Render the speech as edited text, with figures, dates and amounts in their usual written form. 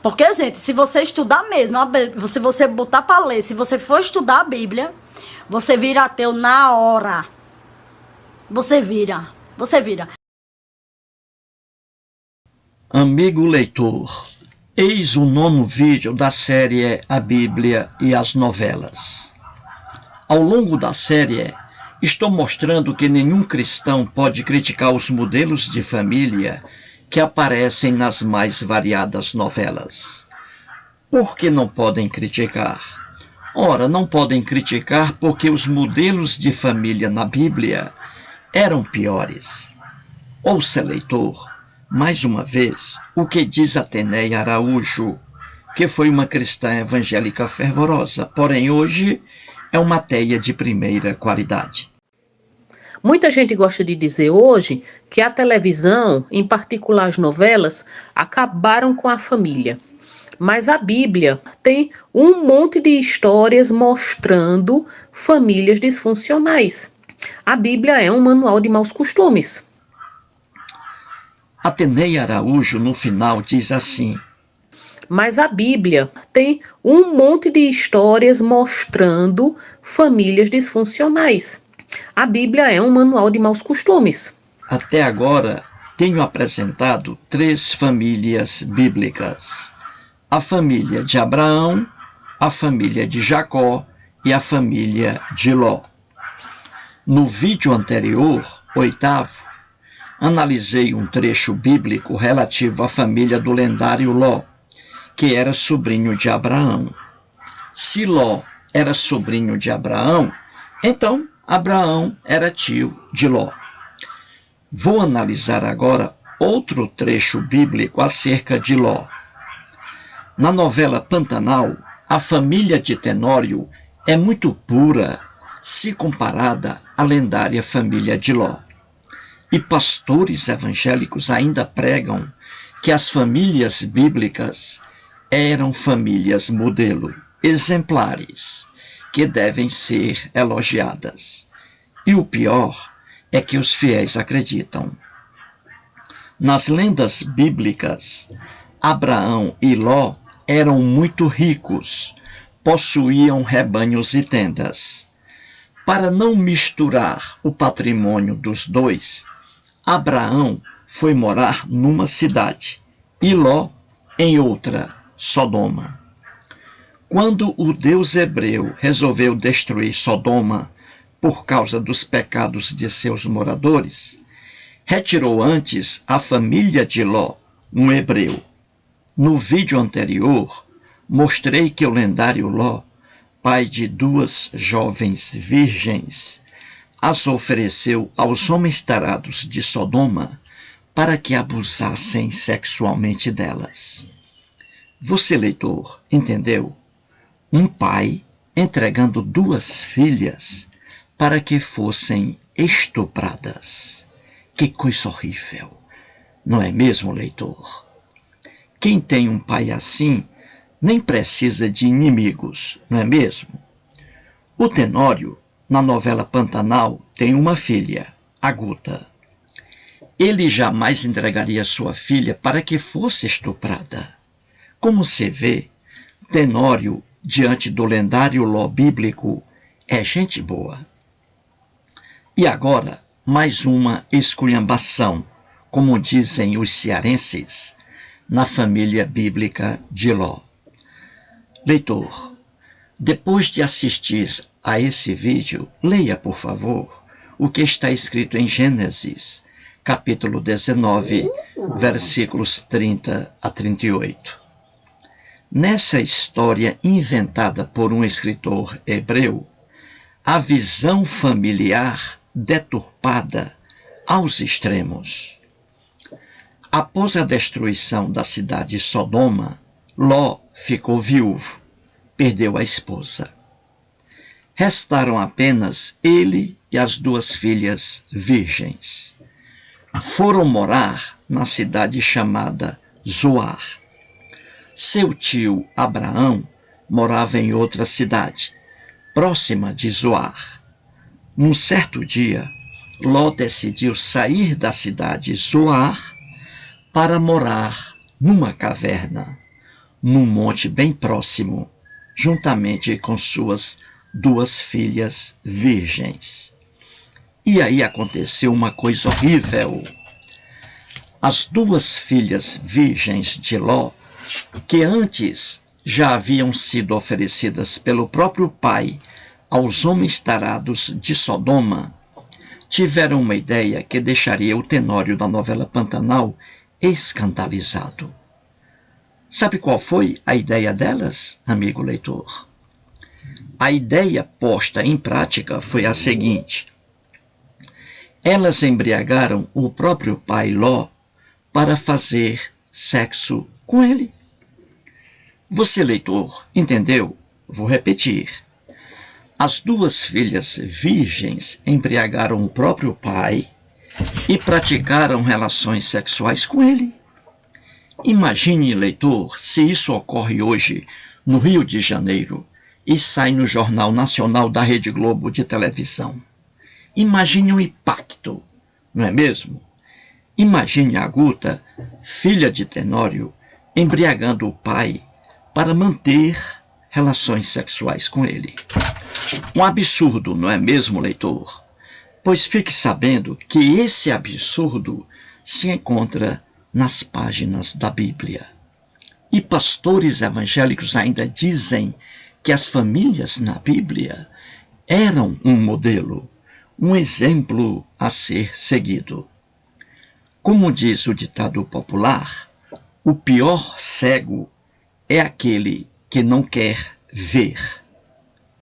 Porque, gente, se você estudar mesmo, se você botar para ler, se você for estudar a Bíblia, você vira ateu na hora. Você vira. Você vira. Amigo leitor, eis o 9º vídeo da série A Bíblia e as Novelas. Ao longo da série, estou mostrando que nenhum cristão pode criticar os modelos de família que aparecem nas mais variadas novelas. Por que não podem criticar? Ora, não podem criticar porque os modelos de família na Bíblia eram piores. Ouça, leitor, mais uma vez, o que diz Ateneia Araújo, que foi uma cristã evangélica fervorosa, porém hoje é uma ateia de primeira qualidade. Muita gente gosta de dizer hoje que a televisão, em particular as novelas, acabaram com a família. Mas a Bíblia tem um monte de histórias mostrando famílias disfuncionais. A Bíblia é um manual de maus costumes. Ateneia Araújo, no final, diz assim: mas a Bíblia tem um monte de histórias mostrando famílias disfuncionais. A Bíblia é um manual de maus costumes. Até agora, tenho apresentado 3 famílias bíblicas: a família de Abraão, a família de Jacó e a família de Ló. No vídeo anterior, 8º, analisei um trecho bíblico relativo à família do lendário Ló, que era sobrinho de Abraão. Se Ló era sobrinho de Abraão, então Abraão era tio de Ló. Vou analisar agora outro trecho bíblico acerca de Ló. Na novela Pantanal, a família de Tenório é muito pura se comparada à lendária família de Ló. E pastores evangélicos ainda pregam que as famílias bíblicas eram famílias modelo, exemplares, que devem ser elogiadas. E o pior é que os fiéis acreditam. Nas lendas bíblicas, Abraão e Ló eram muito ricos, possuíam rebanhos e tendas. Para não misturar o patrimônio dos dois, Abraão foi morar numa cidade e Ló em outra, Sodoma. Quando o Deus hebreu resolveu destruir Sodoma por causa dos pecados de seus moradores, retirou antes a família de Ló, um hebreu. No vídeo anterior, mostrei que o lendário Ló, pai de 2 jovens virgens, as ofereceu aos homens tarados de Sodoma para que abusassem sexualmente delas. Você, leitor, entendeu? Um pai entregando 2 filhas para que fossem estupradas. Que coisa horrível, não é mesmo, leitor? Quem tem um pai assim nem precisa de inimigos, não é mesmo? O Tenório, na novela Pantanal, tem uma filha, a Guta. Ele jamais entregaria sua filha para que fosse estuprada. Como se vê, Tenório, diante do lendário Ló bíblico, é gente boa. E agora, mais uma esculhambação, como dizem os cearenses, na família bíblica de Ló. Leitor, depois de assistir a esse vídeo, leia, por favor, o que está escrito em Gênesis, capítulo 19, versículos 30 a 38. Nessa história inventada por um escritor hebreu, a visão familiar deturpada aos extremos. Após a destruição da cidade de Sodoma, Ló ficou viúvo, perdeu a esposa. Restaram apenas ele e as 2 filhas virgens. Foram morar na cidade chamada Zoar. Seu tio Abraão morava em outra cidade, próxima de Zoar. Num certo dia, Ló decidiu sair da cidade Zoar para morar numa caverna, num monte bem próximo, juntamente com suas 2 filhas virgens. E aí aconteceu uma coisa horrível. As 2 filhas virgens de Ló, que antes já haviam sido oferecidas pelo próprio pai aos homens tarados de Sodoma, tiveram uma ideia que deixaria o Tenório da novela Pantanal escandalizado. Sabe qual foi a ideia delas, amigo leitor? A ideia posta em prática foi a seguinte: elas embriagaram o próprio pai Ló para fazer sexo com ele. Você, leitor, entendeu? Vou repetir. As 2 filhas virgens embriagaram o próprio pai e praticaram relações sexuais com ele. Imagine, leitor, se isso ocorre hoje no Rio de Janeiro e sai no Jornal Nacional da Rede Globo de televisão. Imagine o impacto, não é mesmo? Imagine a Guta, filha de Tenório, embriagando o pai para manter relações sexuais com ele. Um absurdo, não é mesmo, leitor? Pois fique sabendo que esse absurdo se encontra nas páginas da Bíblia. E pastores evangélicos ainda dizem que as famílias na Bíblia eram um modelo, um exemplo a ser seguido. Como diz o ditado popular, o pior cego é aquele que não quer ver.